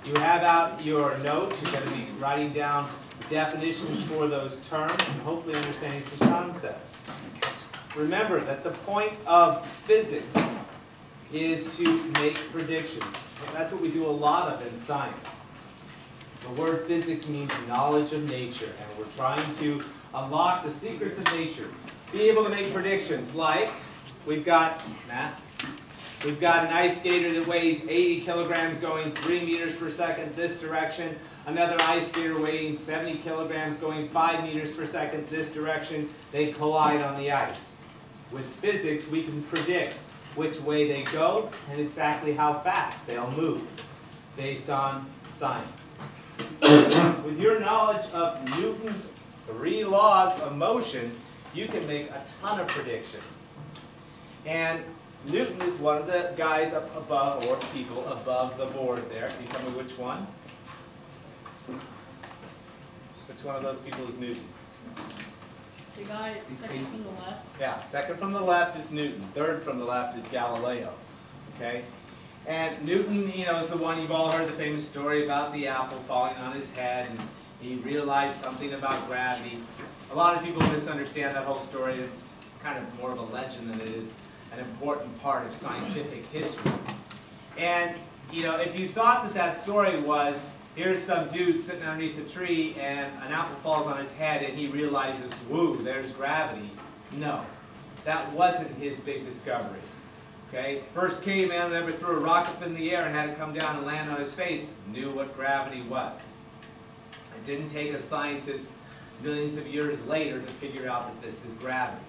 You have out your notes. You're going to be writing down definitions for those terms and hopefully understanding some concepts. Remember that the point of physics is to make predictions. That's what we do a lot of in science. The word physics means knowledge of nature, and we're trying to unlock the secrets of nature. Be able to make predictions like we've got an ice skater that weighs 80 kilograms going 3 meters per second this direction. Another ice skater weighing 70 kilograms going 5 meters per second this direction. They collide on the ice. With physics, we can predict which way they go and exactly how fast they'll move based on science. With your knowledge of Newton's 3 laws of motion, you can make a ton of predictions. And Newton is one of the guys up above, or people above the board there. Can you tell me which one? Which one of those people is Newton? The guy second from the left? Yeah, second from the left is Newton. Third from the left is Galileo. Okay? And Newton, is the one, you've all heard the famous story about the apple falling on his head, and he realized something about gravity. A lot of people misunderstand that whole story. It's kind of more of a legend than it is an important part of scientific history. And, if you thought that that story was, here's some dude sitting underneath a tree and an apple falls on his head and he realizes, woo, there's gravity. No, that wasn't his big discovery. Okay? First caveman that ever threw a rock up in the air and had it come down and land on his face knew what gravity was. It didn't take a scientist millions of years later to figure out that this is gravity.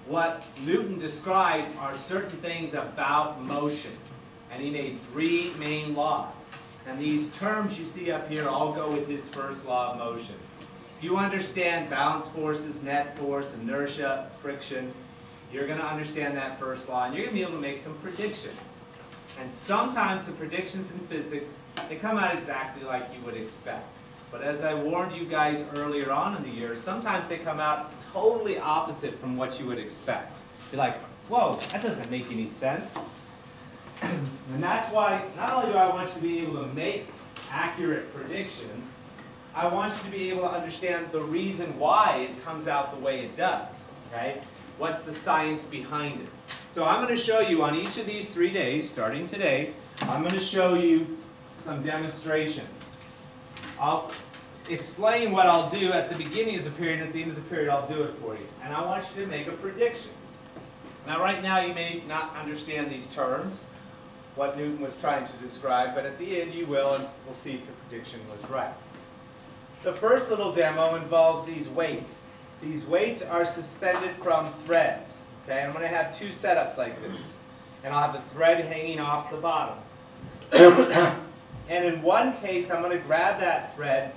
What Newton described are certain things about motion, and he made 3 main laws. And these terms you see up here all go with his first law of motion. If you understand balance forces, net force, inertia, friction, you're going to understand that first law, and you're going to be able to make some predictions. And sometimes the predictions in physics, they come out exactly like you would expect. But as I warned you guys earlier on in the year, sometimes they come out totally opposite from what you would expect. You're like, whoa, that doesn't make any sense. And that's why not only do I want you to be able to make accurate predictions, I want you to be able to understand the reason why it comes out the way it does. Okay? What's the science behind it? So I'm going to show you on each of these 3 days, starting today, I'm going to show you some demonstrations. I'll explain what I'll do at the beginning of the period, and at the end of the period I'll do it for you. And I want you to make a prediction. Now right now you may not understand these terms, what Newton was trying to describe, but at the end you will, and we'll see if your prediction was right. The first little demo involves these weights. These weights are suspended from threads. Okay, I'm going to have 2 setups like this. And I'll have a thread hanging off the bottom. And in one case, I'm going to grab that thread,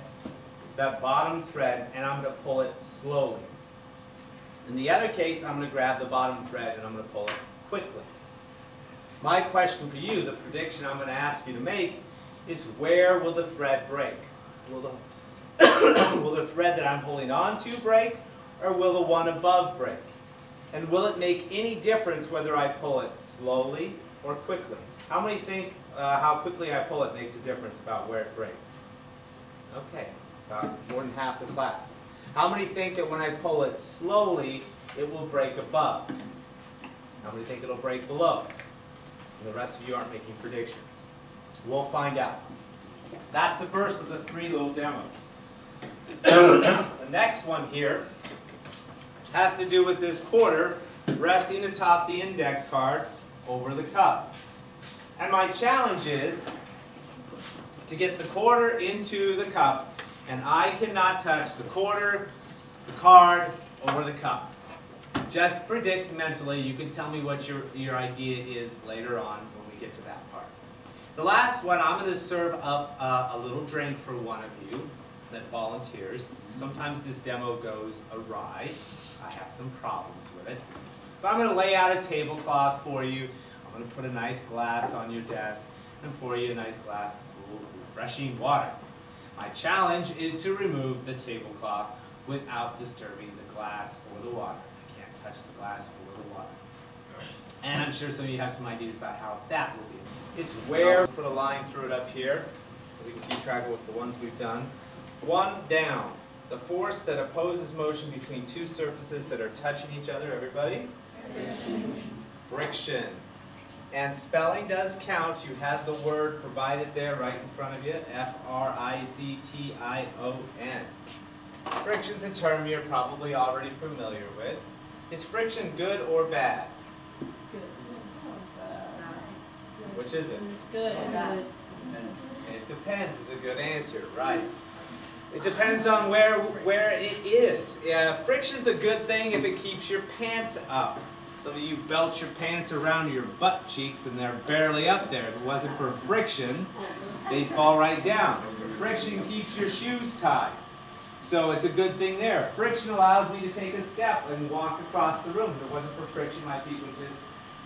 that bottom thread, and I'm going to pull it slowly. In the other case, I'm going to grab the bottom thread and I'm going to pull it quickly. My question for you, the prediction I'm going to ask you to make, is where will the thread break? Will the thread that I'm holding on to break, or will the one above break? And will it make any difference whether I pull it slowly or quickly? How many think how quickly I pull it makes a difference about where it breaks? Okay, about more than half the class. How many think that when I pull it slowly, it will break above? How many think it'll break below? And the rest of you aren't making predictions. We'll find out. That's the first of the 3 little demos. The next one here has to do with this quarter resting atop the index card over the cup. And my challenge is to get the quarter into the cup, and I cannot touch the quarter, the card, or the cup. Just predict mentally. You can tell me what your idea is later on when we get to that part. The last one, I'm going to serve up a little drink for one of you that volunteers. Sometimes this demo goes awry. I have some problems with it. But I'm going to lay out a tablecloth for you. I'm going to put a nice glass on your desk and pour you a nice glass of cool, refreshing water. My challenge is to remove the tablecloth without disturbing the glass or the water. I can't touch the glass or the water. And I'm sure some of you have some ideas about how that will be. It's where, put a line through it up here. so we can keep track of the ones we've done. 1 down. The force that opposes motion between two surfaces that are touching each other, everybody? Friction. And spelling does count. You have the word provided there right in front of you, F-R-I-C-T-I-O-N. Friction's a term you're probably already familiar with. Is friction good or bad? Good. Which is it? Good. It depends is a good answer, right. It depends on where it is. Friction's a good thing if it keeps your pants up. So you belt your pants around your butt cheeks and they're barely up there. If it wasn't for friction, they'd fall right down. Friction keeps your shoes tied. So it's a good thing there. Friction allows me to take a step and walk across the room. If it wasn't for friction, my feet would just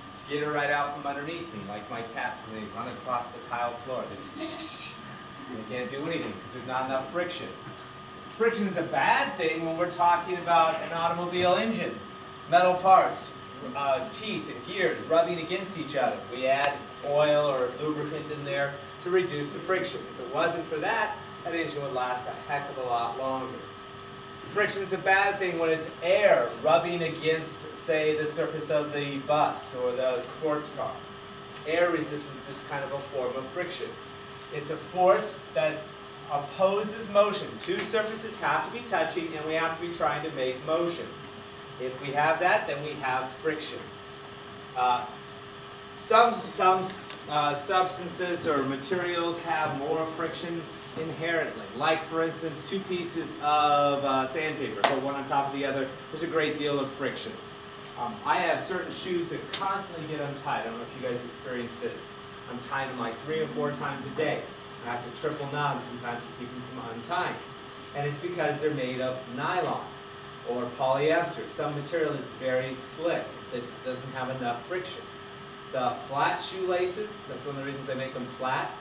skitter right out from underneath me, like my cats when they run across the tile floor. They can't do anything because there's not enough friction. Friction is a bad thing when we're talking about an automobile engine. Metal parts, teeth and gears rubbing against each other. We add oil or lubricant in there to reduce the friction. If it wasn't for that, that engine would last a heck of a lot longer. Friction is a bad thing when it's air rubbing against, say, the surface of the bus or the sports car. Air resistance is kind of a form of friction. It's a force that opposes motion. Two surfaces have to be touching and we have to be trying to make motion. If we have that, then we have friction. Some substances or materials have more friction inherently. Like, for instance, two pieces of sandpaper, put one on top of the other, there's a great deal of friction. I have certain shoes that constantly get untied. I don't know if you guys experience this. I'm tying them like 3 or 4 times a day. I have to triple knot them sometimes to keep them from untying. And it's because they're made of nylon or polyester, some material that's very slick, that doesn't have enough friction. The flat shoelaces, that's one of the reasons I make them flat.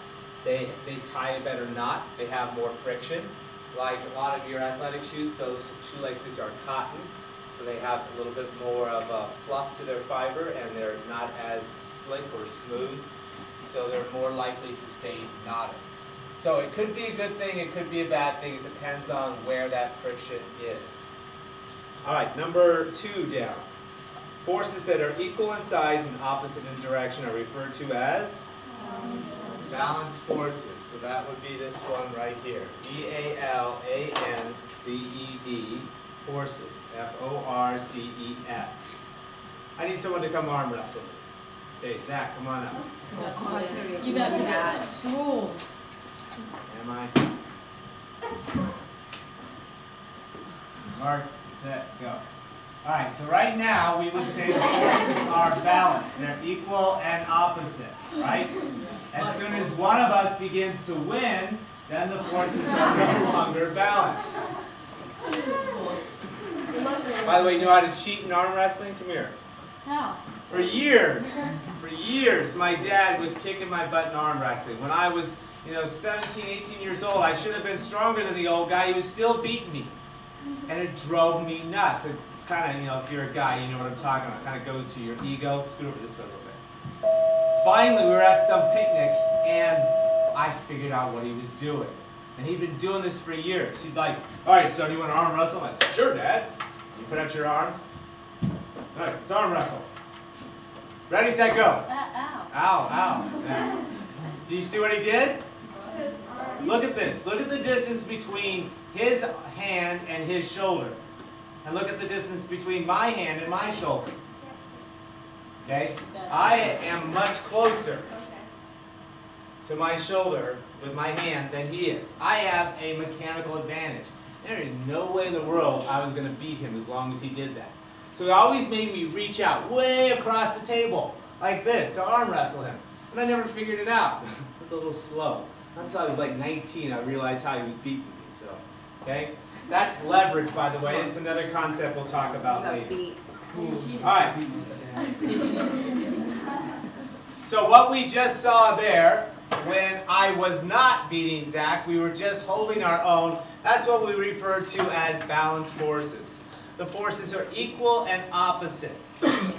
They tie a better knot, they have more friction. Like a lot of your athletic shoes, those shoelaces are cotton, so they have a little bit more of a fluff to their fiber and they're not as slick or smooth, so they're more likely to stay knotted. So it could be a good thing, it could be a bad thing, it depends on where that friction is. All right, number 2 down. Forces that are equal in size and opposite in direction are referred to as balance forces. So that would be this one right here. B-A-L-A-N-C-E-D, forces. F-O-R-C-E-S. I need someone to come arm wrestle me. Okay, Zach, come on up. You got to get schooled. Am I? Mark, set, go. All right, so right now we would say the forces are balanced. They're equal and opposite, right? As soon as one of us begins to win, then the forces are no longer balanced. By the way, you know how to cheat in arm wrestling? Come here. How? For years, my dad was kicking my butt in arm wrestling. When I was, 17, 18 years old, I should have been stronger than the old guy. He was still beating me. And it drove me nuts. It kind of, if you're a guy, you know what I'm talking about. It kind of goes to your ego. Scoot over this way a little bit. Finally, we were at some picnic, and I figured out what he was doing. And he'd been doing this for years. He's like, all right, son, you want to arm wrestle? I said, sure, Dad. You put out your arm. All right, it's arm wrestle. Ready, set, go. Ow. Ow, ow. Yeah. Do you see what he did? Look at this. Look at the distance between his hand and his shoulder. And look at the distance between my hand and my shoulder. Okay? I am much closer to my shoulder with my hand than he is. I have a mechanical advantage. There is no way in the world I was going to beat him as long as he did that. So he always made me reach out way across the table, like this, to arm wrestle him. And I never figured it out. It was a little slow. Until I was like 19, I realized how he was beating me. So, okay? That's leverage, by the way. It's another concept we'll talk about later. All right. So what we just saw there, when I was not beating Zach, we were just holding our own. That's what we refer to as balance forces. The forces are equal and opposite.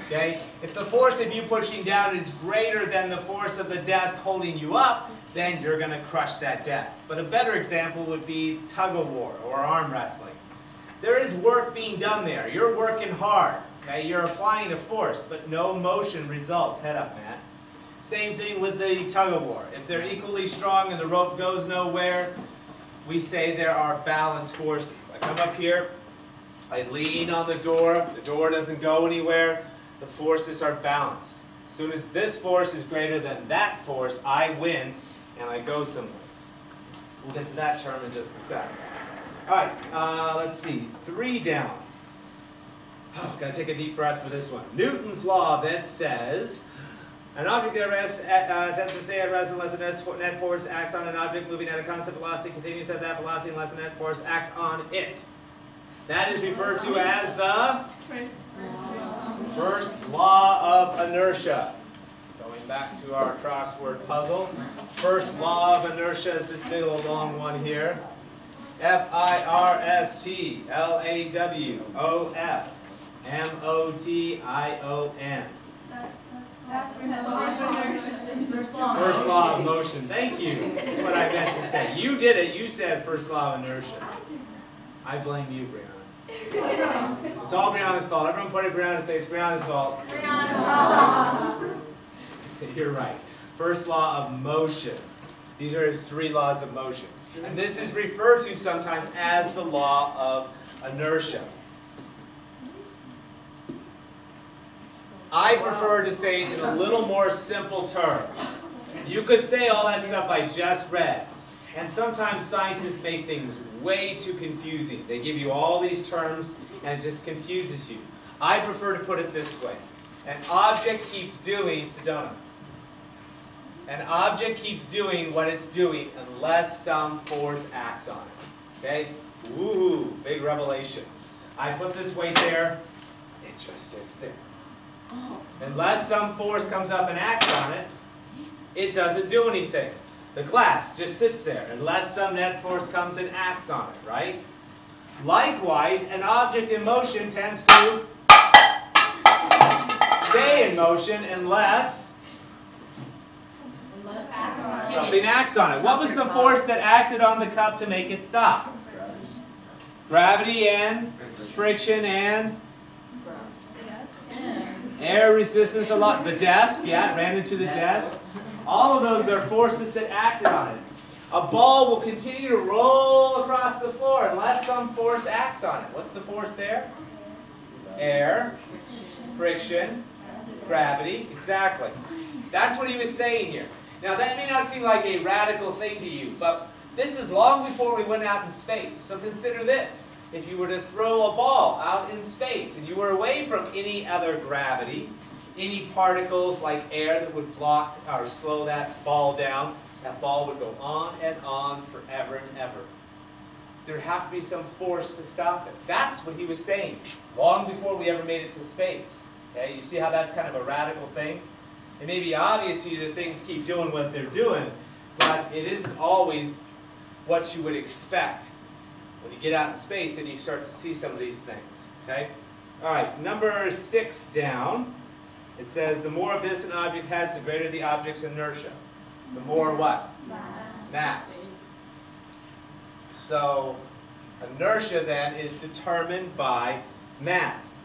Okay? If the force of you pushing down is greater than the force of the desk holding you up, then you're going to crush that desk. But a better example would be tug-of-war or arm wrestling. There is work being done there. You're working hard. Okay? You're applying a force, but no motion results. Head up, Matt. Same thing with the tug-of-war. If they're equally strong and the rope goes nowhere, we say there are balance forces. I come up here, I lean on the door doesn't go anywhere, the forces are balanced. As soon as this force is greater than that force, I win and I go somewhere. We'll get to that term in just a sec. Alright, let's see, 3 down. Oh, gotta take a deep breath for this one. Newton's law that says, an object at rest tends to stay at rest unless a net force acts on an object moving at a constant velocity, continues at that velocity unless a net force acts on it. That is referred to as the First Law of Inertia. Going back to our crossword puzzle. First Law of Inertia is this big old long one here. F-I-R-S-T-L-A-W-O-F-M-O-T-I-O-N. First law of motion. Thank you. That's what I meant to say. You did it. You said first law of inertia. I blame you, Brianna. It's all Brianna's fault. Everyone point at Brianna and say it's Brianna's fault. You're right. First law of motion. These are his 3 laws of motion. And this is referred to sometimes as the law of inertia. I prefer to say it in a little more simple terms. You could say all that stuff I just read. And sometimes scientists make things way too confusing. They give you all these terms and it just confuses you. I prefer to put it this way. An object keeps doing, Sedona. An object keeps doing what it's doing unless some force acts on it. Okay? Ooh, big revelation. I put this weight there, it just sits there. Unless some force comes up and acts on it, it doesn't do anything. The glass just sits there unless some net force comes and acts on it, right? Likewise, an object in motion tends to stay in motion unless something acts on it. What was the force that acted on the cup to make it stop? Gravity and friction and air resistance, the desk, yeah, it ran into the desk. All of those are forces that acted on it. A ball will continue to roll across the floor unless some force acts on it. What's the force there? Air, friction, gravity, exactly. That's what he was saying here. Now that may not seem like a radical thing to you, but this is long before we went out in space. So consider this. If you were to throw a ball out in space and you were away from any other gravity, any particles like air that would block or slow that ball down, that ball would go on and on forever and ever. There'd have to be some force to stop it. That's what he was saying, long before we ever made it to space. Okay? You see how that's kind of a radical thing? It may be obvious to you that things keep doing what they're doing, but it isn't always what you would expect. When you get out in space, then you start to see some of these things. Okay? All right, number 6 down. It says, the more of this an object has, the greater the object's inertia. The more what? Mass. Mass. So, inertia then is determined by mass.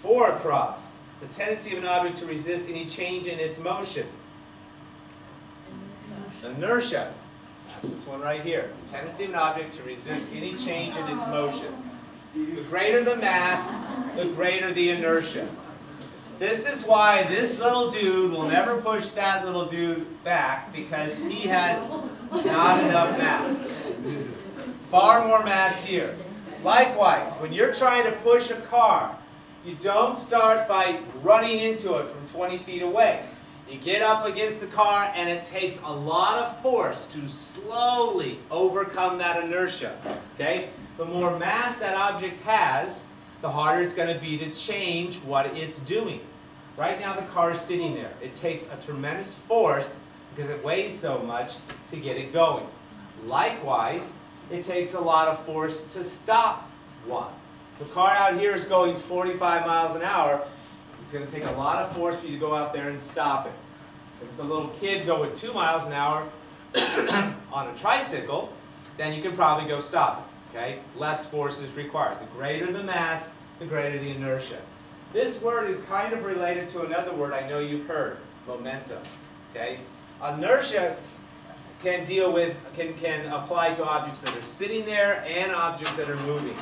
4 across. The tendency of an object to resist any change in its motion. Inertia. That's this one right here. The tendency of an object to resist any change in its motion. The greater the mass, the greater the inertia. This is why this little dude will never push that little dude back, because he has not enough mass. Far more mass here. Likewise, when you're trying to push a car, you don't start by running into it from 20 feet away. You get up against the car and it takes a lot of force to slowly overcome that inertia. Okay? The more mass that object has, the harder it's going to be to change what it's doing. Right now the car is sitting there. It takes a tremendous force, because it weighs so much, to get it going. Likewise, it takes a lot of force to stop one. The car out here is going 45 miles an hour. It's going to take a lot of force for you to go out there and stop it. If a little kid go with 2 miles an hour on a tricycle, then you can probably go stop it. Okay? Less force is required. The greater the mass, the greater the inertia. This word is kind of related to another word I know you've heard, momentum. Okay? Inertia can deal with, can apply to objects that are sitting there and objects that are moving.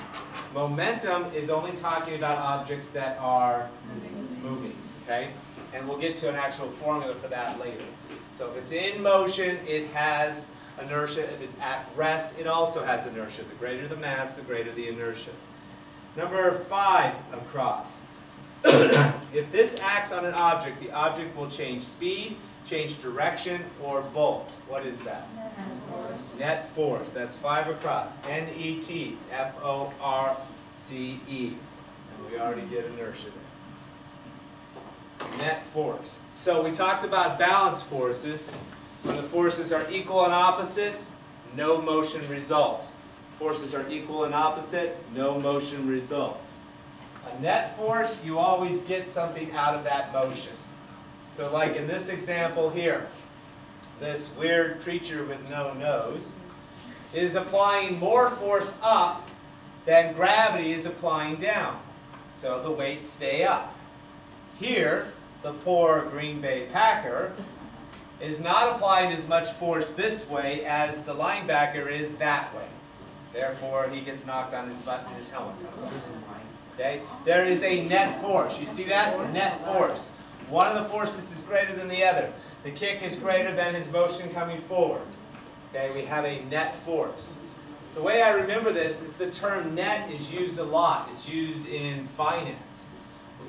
Momentum is only talking about objects that are moving. Okay? And we'll get to an actual formula for that later. So if it's in motion, it has inertia. If it's at rest, it also has inertia. The greater the mass, the greater the inertia. Number 5 across. If this acts on an object, the object will change speed, change direction, or both. What is that? Net force. Net force. That's 5 across. N-E-T. F-O-R-C-E. And we already get inertia there. Net force. So we talked about balance forces. When the forces are equal and opposite, no motion results. Forces are equal and opposite, no motion results. A net force, you always get something out of that motion. So like in this example here, this weird creature with no nose is applying more force up than gravity is applying down. So the weights stay up. Here, the poor Green Bay Packer is not applying as much force this way as the linebacker is that way. Therefore, he gets knocked on his butt and his helmet comes. Okay? There is a net force. You see that? Net force. One of the forces is greater than the other. The kick is greater than his motion coming forward. Okay? We have a net force. The way I remember this is the term net is used a lot. It's used in finance.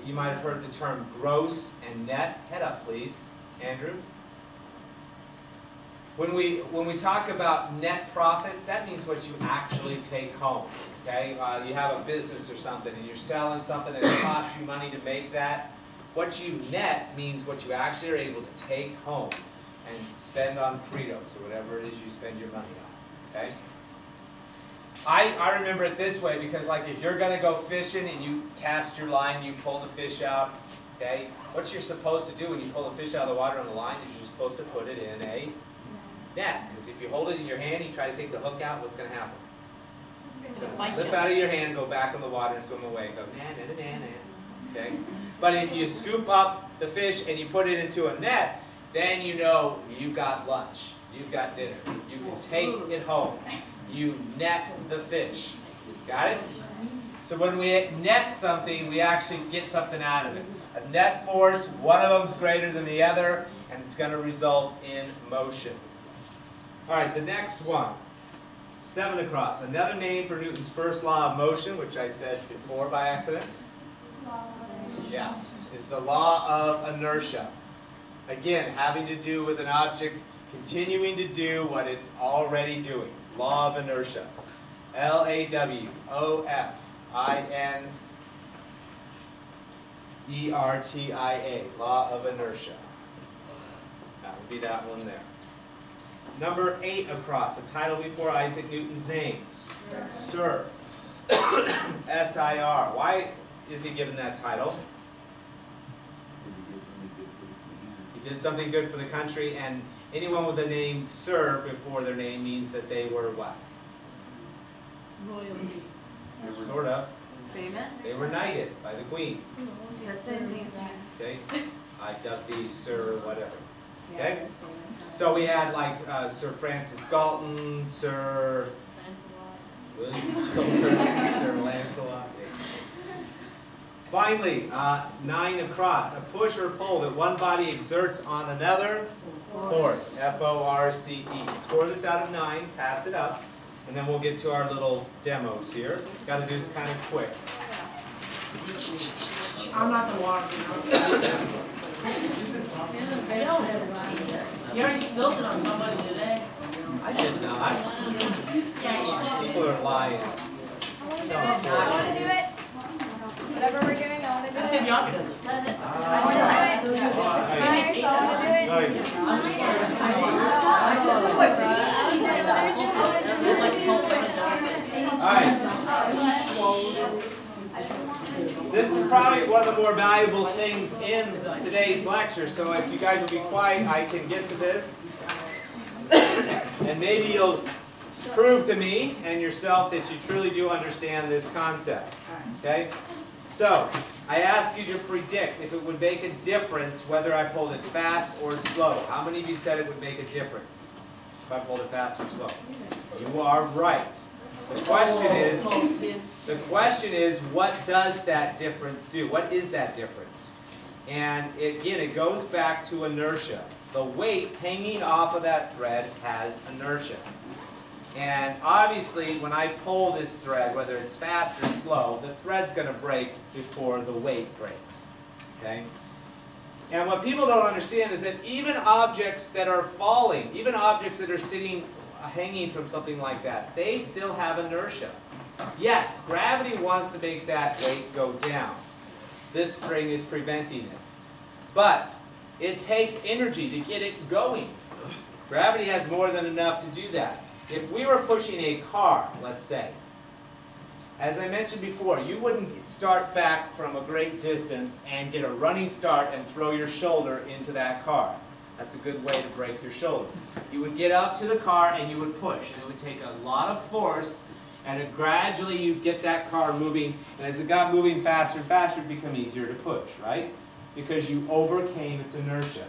You might have heard the term gross and net. Head up, please, Andrew. When we talk about net profits, that means what you actually take home. Okay, you have a business or something, and you're selling something, and it costs you money to make that. What you net means what you actually are able to take home and spend on Fritos or whatever it is you spend your money on. Okay. I remember it this way because, like, if you're going to go fishing and you cast your line, you pull the fish out. Okay, what you're supposed to do when you pull the fish out of the water on the line is you're supposed to put it in a net, because if you hold it in your hand and you try to take the hook out, what's going to happen? It's going to slip out of your hand, go back in the water, and swim away. Go na na na na na. Okay? But if you scoop up the fish and you put it into a net, then you know you've got lunch, you've got dinner. You can take it home. You net the fish. Got it? So when we net something, we actually get something out of it. A net force, one of them's greater than the other, and it's going to result in motion. All right, the next one, 7 across. Another name for Newton's first law of motion, which I said before by accident. Yeah, it's the law of inertia. Again, having to do with an object continuing to do what it's already doing. Law of inertia. L-A-W-O-F-I-N-E-R-T-I-A. Law of inertia. That would be that one there. Number 8 across, a title before Isaac Newton's name. Sir. S-I-R. Why is he given that title? He did something good for the country, and anyone with the name Sir before their name means that they were what? Royalty. Sort of. Famous? They were knighted by the Queen. That's it. Okay? I dub thee Sir whatever. Okay? So we had like Sir Francis Galton, Sir William Chiltern, Sir Lancelot. Finally, 9 across, a push or pull that one body exerts on another. Force. F-O-R-C-E. Score this out of 9, pass it up, and then we'll get to our little demos here. Got to do this kind of quick. I'm not the water. You already spilled it on somebody today. I did not. People are lying. I want to do it. Whatever we're doing, I want to do I said it. Bianca does it. I want to do it. Mr. Myers, I want to do it. No, you- Alright. This is probably one one of the more valuable things in today's lecture. So if you guys will be quiet, I can get to this. And maybe you'll prove to me and yourself that you truly do understand this concept. Okay? So, I ask you to predict if it would make a difference whether I pulled it fast or slow. How many of you said it would make a difference if I pulled it fast or slow? You are right. The question is, what does that difference do? What is that difference? And again, it goes back to inertia. The weight hanging off of that thread has inertia. And obviously, when I pull this thread, whether it's fast or slow, the thread's going to break before the weight breaks. Okay? And what people don't understand is that even objects that are falling, even objects that are hanging from something like that, they still have inertia. Yes, gravity wants to make that weight go down. This string is preventing it. But it takes energy to get it going. Gravity has more than enough to do that. If we were pushing a car, let's say, as I mentioned before, you wouldn't start back from a great distance and get a running start and throw your shoulder into that car. That's a good way to break your shoulder. You would get up to the car and you would push. And it would take a lot of force, and gradually you'd get that car moving. And as it got moving faster and faster, it would become easier to push, right? Because you overcame its inertia.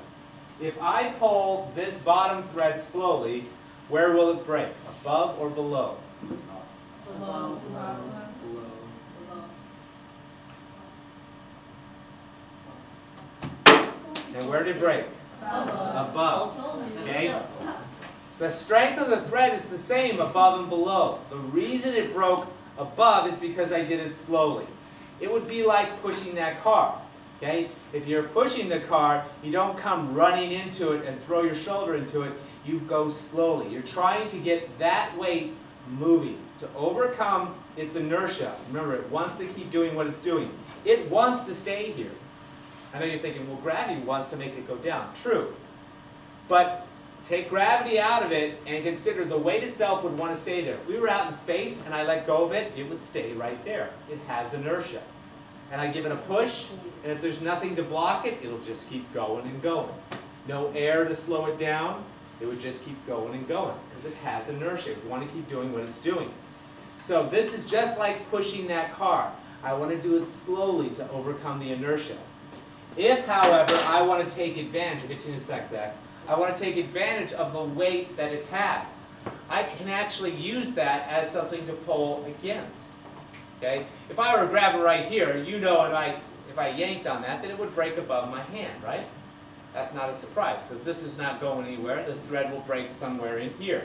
If I pull this bottom thread slowly, where will it break? Above or below? Below. And where did it break? Above. Okay? The strength of the thread is the same above and below. The reason it broke above is because I did it slowly. It would be like pushing that car. Okay? If you're pushing the car, you don't come running into it and throw your shoulder into it. You go slowly. You're trying to get that weight moving to overcome its inertia. Remember, it wants to keep doing what it's doing. It wants to stay here. I know you're thinking, well, gravity wants to make it go down. True. But take gravity out of it and consider the weight itself would want to stay there. If we were out in space and I let go of it, it would stay right there. It has inertia. And I give it a push, and if there's nothing to block it, it'll just keep going and going. No air to slow it down. It would just keep going and going because it has inertia. We want to keep doing what it's doing. So this is just like pushing that car. I want to do it slowly to overcome the inertia. If, however, I want to take advantage, I'll get to you in a sec, Zach. I want to take advantage of the weight that it has. I can actually use that as something to pull against. Okay? If I were to grab it right here, you know if I yanked on that, then it would break above my hand, right? That's not a surprise, because this is not going anywhere. The thread will break somewhere in here.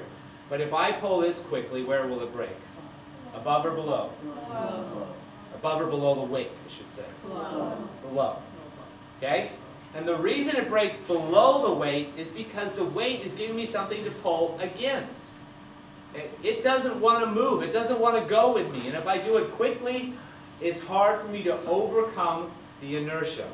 But if I pull this quickly, where will it break? Above or below? Below. Above or below the weight, I should say. Below. Below. Okay? And the reason it breaks below the weight is because the weight is giving me something to pull against. It doesn't want to move. It doesn't want to go with me. And if I do it quickly, it's hard for me to overcome the inertia.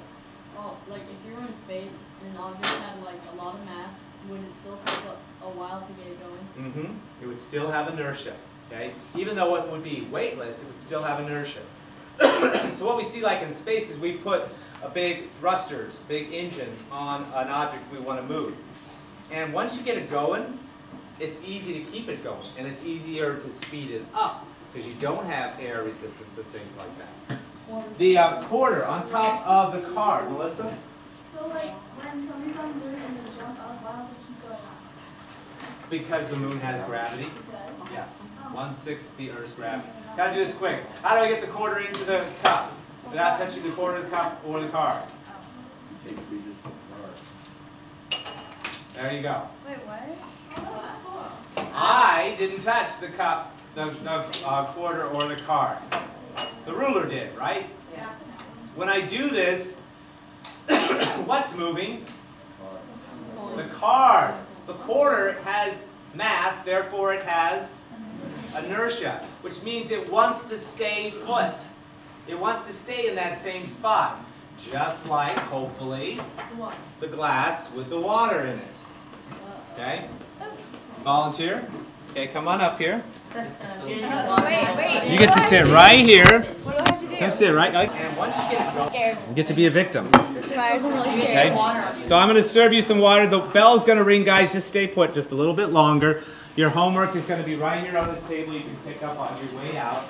Oh, like if you were in space and an object had like a lot of mass, would it still take a while to get it going? Mm-hmm. It would still have inertia. Okay? Even though it would be weightless, it would still have inertia. So what we see like in space is we put big thrusters, big engines on an object we want to move. And once you get it going, it's easy to keep it going. And it's easier to speed it up because you don't have air resistance and things like that. The quarter on top of the car. Melissa? So like when somebody's on the moon and they jump out, why don't they keep going up? Because the moon has gravity. It does? Yes. 1/6 the Earth's gravity. Gotta do this quick. How do I get the quarter into the cup without touching the quarter of the cup or the card? There you go. Wait, what? I didn't touch the cup, the quarter or the card. The ruler did, right? Yeah. When I do this, what's moving? The card. The quarter has mass, therefore it has inertia, which means it wants to stay put. It wants to stay in that same spot, just like, hopefully, the glass with the water in it. Okay? Volunteer? Okay, come on up here. Wait. You get to sit right here. What do I have to Come sit, right? And once you get going, Scared. you get to be a victim. Mr. Myers, I'm really scared. Okay? So I'm going to serve you some water. The bell's going to ring, guys. Just stay put just a little bit longer. Your homework is going to be right here on this table. You can pick up on your way out.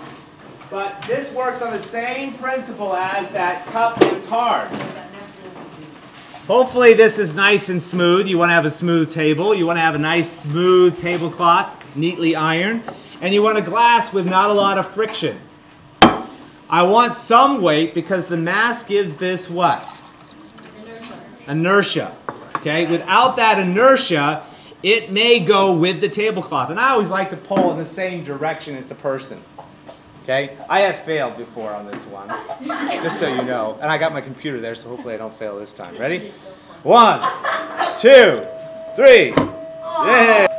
But this works on the same principle as that cup and card. Hopefully this is nice and smooth. You want to have a smooth table. You want to have a nice smooth tablecloth, neatly ironed. And you want a glass with not a lot of friction. I want some weight because the mass gives this what? Inertia. Okay? Without that inertia, it may go with the tablecloth. And I always like to pull in the same direction as the person. Okay? I have failed before on this one, just so you know. And I got my computer there, so hopefully I don't fail this time. Ready? 1, 2, 3. Yeah.